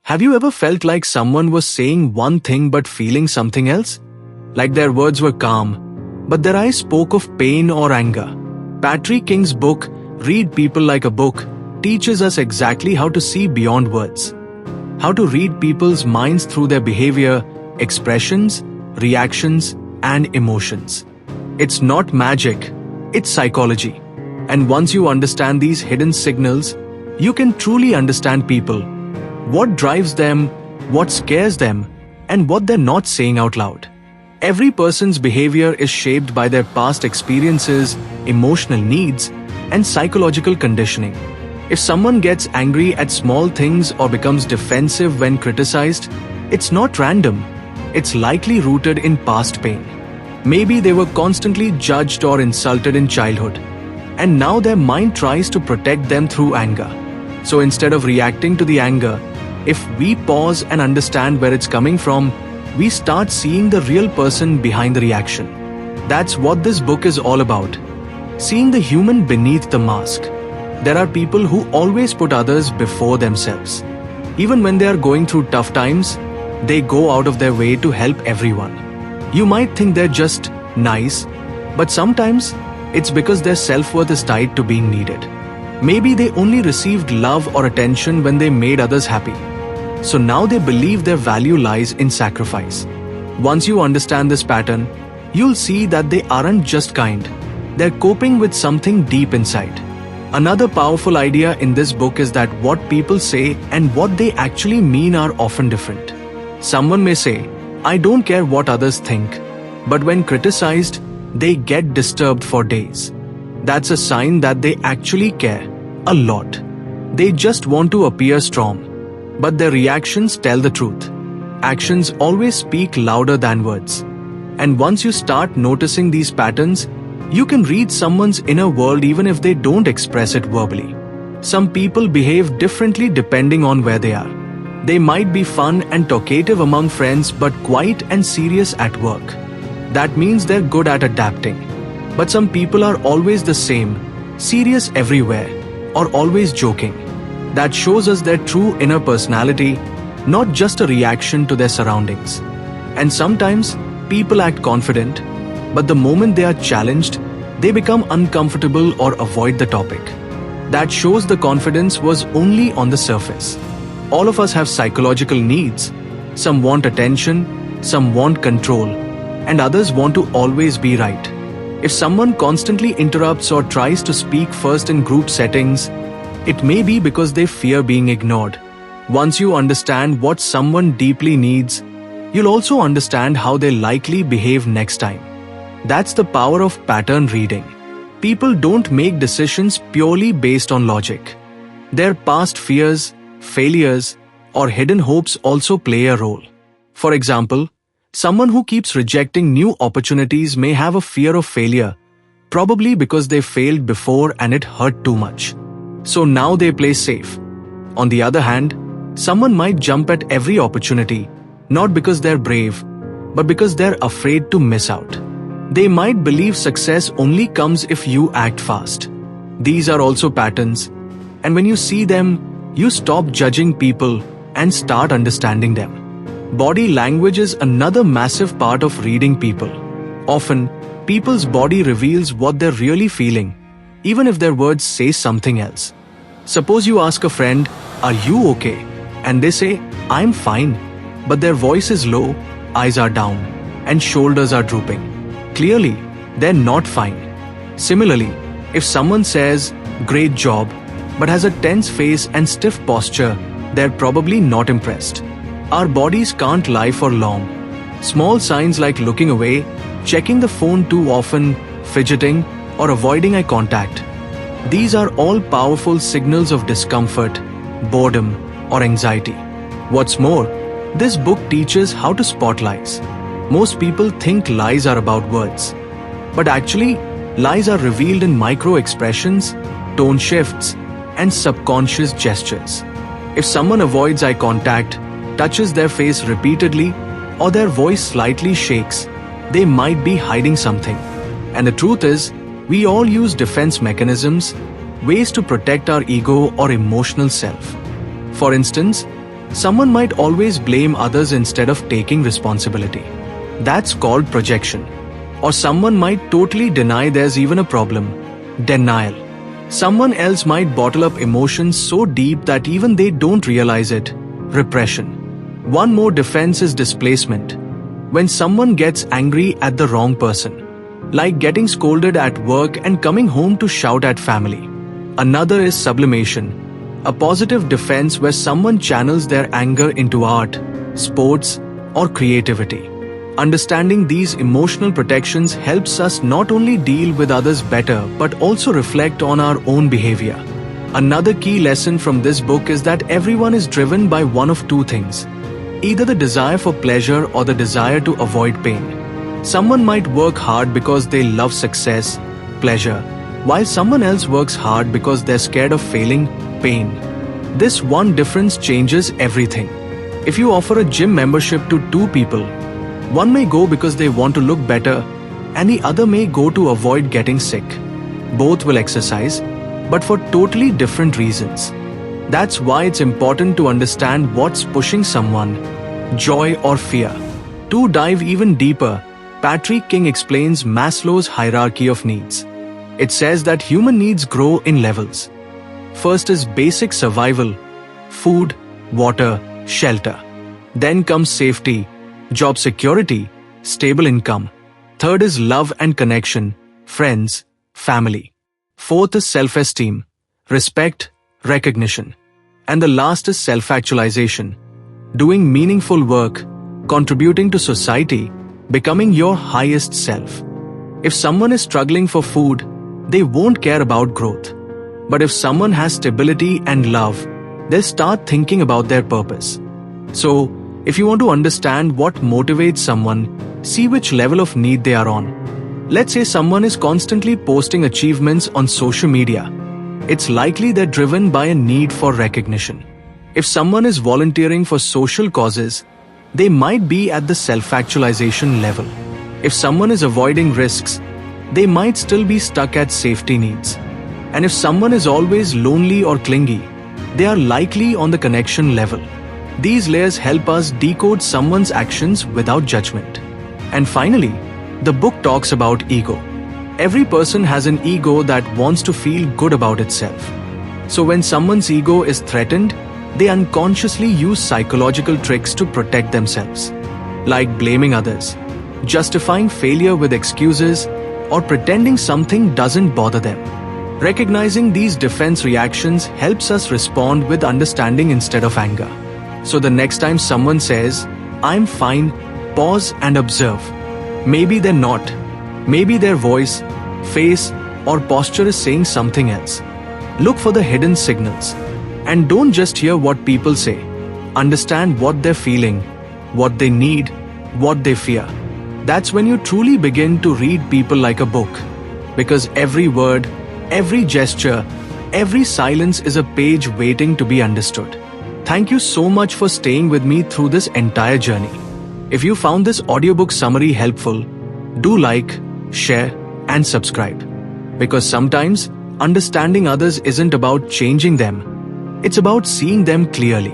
Have you ever felt like someone was saying one thing but feeling something else? Like their words were calm, but their eyes spoke of pain or anger. Patrick King's book, Read People Like a Book, teaches us exactly how to see beyond words. How to read people's minds through their behavior, expressions, reactions, and emotions. It's not magic, it's psychology. And once you understand these hidden signals, you can truly understand people. What drives them, what scares them, and what they're not saying out loud. Every person's behavior is shaped by their past experiences, emotional needs, and psychological conditioning. If someone gets angry at small things or becomes defensive when criticized, it's not random. It's likely rooted in past pain. Maybe they were constantly judged or insulted in childhood, and now their mind tries to protect them through anger. So instead of reacting to the anger, if we pause and understand where it's coming from, we start seeing the real person behind the reaction. That's what this book is all about. Seeing the human beneath the mask. There are people who always put others before themselves. Even when they are going through tough times, they go out of their way to help everyone. You might think they're just nice, but sometimes it's because their self-worth is tied to being needed. Maybe they only received love or attention when they made others happy. So now they believe their value lies in sacrifice. Once you understand this pattern, you'll see that they aren't just kind. They're coping with something deep inside. Another powerful idea in this book is that what people say and what they actually mean are often different. Someone may say, "I don't care what others think," but when criticized, they get disturbed for days. That's a sign that they actually care a lot. They just want to appear strong. But their reactions tell the truth. Actions always speak louder than words. And once you start noticing these patterns, you can read someone's inner world even if they don't express it verbally. Some people behave differently depending on where they are. They might be fun and talkative among friends but quiet and serious at work. That means they're good at adapting. But some people are always the same, serious everywhere, or always joking. That shows us their true inner personality, not just a reaction to their surroundings. And sometimes, people act confident, but the moment they are challenged, they become uncomfortable or avoid the topic. That shows the confidence was only on the surface. All of us have psychological needs. Some want attention, some want control, and others want to always be right. If someone constantly interrupts or tries to speak first in group settings, it may be because they fear being ignored. Once you understand what someone deeply needs, you'll also understand how they likely behave next time. That's the power of pattern reading. People don't make decisions purely based on logic. Their past fears, failures, or hidden hopes also play a role. For example, someone who keeps rejecting new opportunities may have a fear of failure, probably because they failed before and it hurt too much. So now they play safe. On the other hand, someone might jump at every opportunity, not because they're brave, but because they're afraid to miss out. They might believe success only comes if you act fast. These are also patterns, and when you see them, you stop judging people and start understanding them. Body language is another massive part of reading people. Often, people's body reveals what they're really feeling, even if their words say something else. Suppose you ask a friend, "Are you okay?" And they say, "I'm fine," but their voice is low, eyes are down, and shoulders are drooping. Clearly, they're not fine. Similarly, if someone says, "Great job," but has a tense face and stiff posture, they're probably not impressed. Our bodies can't lie for long. Small signs like looking away, checking the phone too often, fidgeting, or avoiding eye contact. These are all powerful signals of discomfort, boredom, or anxiety. What's more, this book teaches how to spot lies. Most people think lies are about words. But actually, lies are revealed in micro-expressions, tone shifts, and subconscious gestures. If someone avoids eye contact, touches their face repeatedly, or their voice slightly shakes, they might be hiding something. And the truth is, we all use defense mechanisms, ways to protect our ego or emotional self. For instance, Someone might always blame others instead of taking responsibility. That's called projection. Or someone might totally deny there's even a problem. Denial. Someone else might bottle up emotions so deep that even they don't realize it. Repression. One more defense is displacement. When someone gets angry at the wrong person, like getting scolded at work and coming home to shout at family. Another is sublimation, a positive defense where someone channels their anger into art, sports, or creativity. Understanding these emotional protections helps us not only deal with others better but also reflect on our own behavior. Another key lesson from this book is that everyone is driven by one of two things: either the desire for pleasure or the desire to avoid pain. Someone might work hard because they love success, pleasure, while someone else works hard because they're scared of failing, pain. This one difference changes everything. If you offer a gym membership to two people, one may go because they want to look better, and the other may go to avoid getting sick. Both will exercise, but for totally different reasons. That's why it's important to understand what's pushing someone, joy or fear. To dive even deeper, Patrick King explains Maslow's hierarchy of needs. It says that human needs grow in levels. First is basic survival, food, water, shelter. Then comes safety, job security, stable income. Third is love and connection, friends, family. Fourth is self-esteem, respect, recognition. And the last is self-actualization, doing meaningful work, contributing to society, becoming your highest self. If someone is struggling for food, they won't care about growth. But if someone has stability and love, they'll start thinking about their purpose. So, if you want to understand what motivates someone, see which level of need they are on. Let's say someone is constantly posting achievements on social media. It's likely they're driven by a need for recognition. If someone is volunteering for social causes, they might be at the self-actualization level. If someone is avoiding risks, they might still be stuck at safety needs. And if someone is always lonely or clingy, they are likely on the connection level. These layers help us decode someone's actions without judgment. And finally, the book talks about ego. Every person has an ego that wants to feel good about itself. So when someone's ego is threatened, they unconsciously use psychological tricks to protect themselves, like blaming others, justifying failure with excuses, or pretending something doesn't bother them. Recognizing these defense reactions helps us respond with understanding instead of anger. So the next time someone says, "I'm fine," pause and observe. Maybe they're not. Maybe their voice, face, or posture is saying something else. Look for the hidden signals. And don't just hear what people say. Understand what they're feeling, what they need, what they fear. That's when you truly begin to read people like a book. Because every word, every gesture, every silence is a page waiting to be understood. Thank you so much for staying with me through this entire journey. If you found this audiobook summary helpful, do like, share, and subscribe. Because sometimes, understanding others isn't about changing them. It's about seeing them clearly.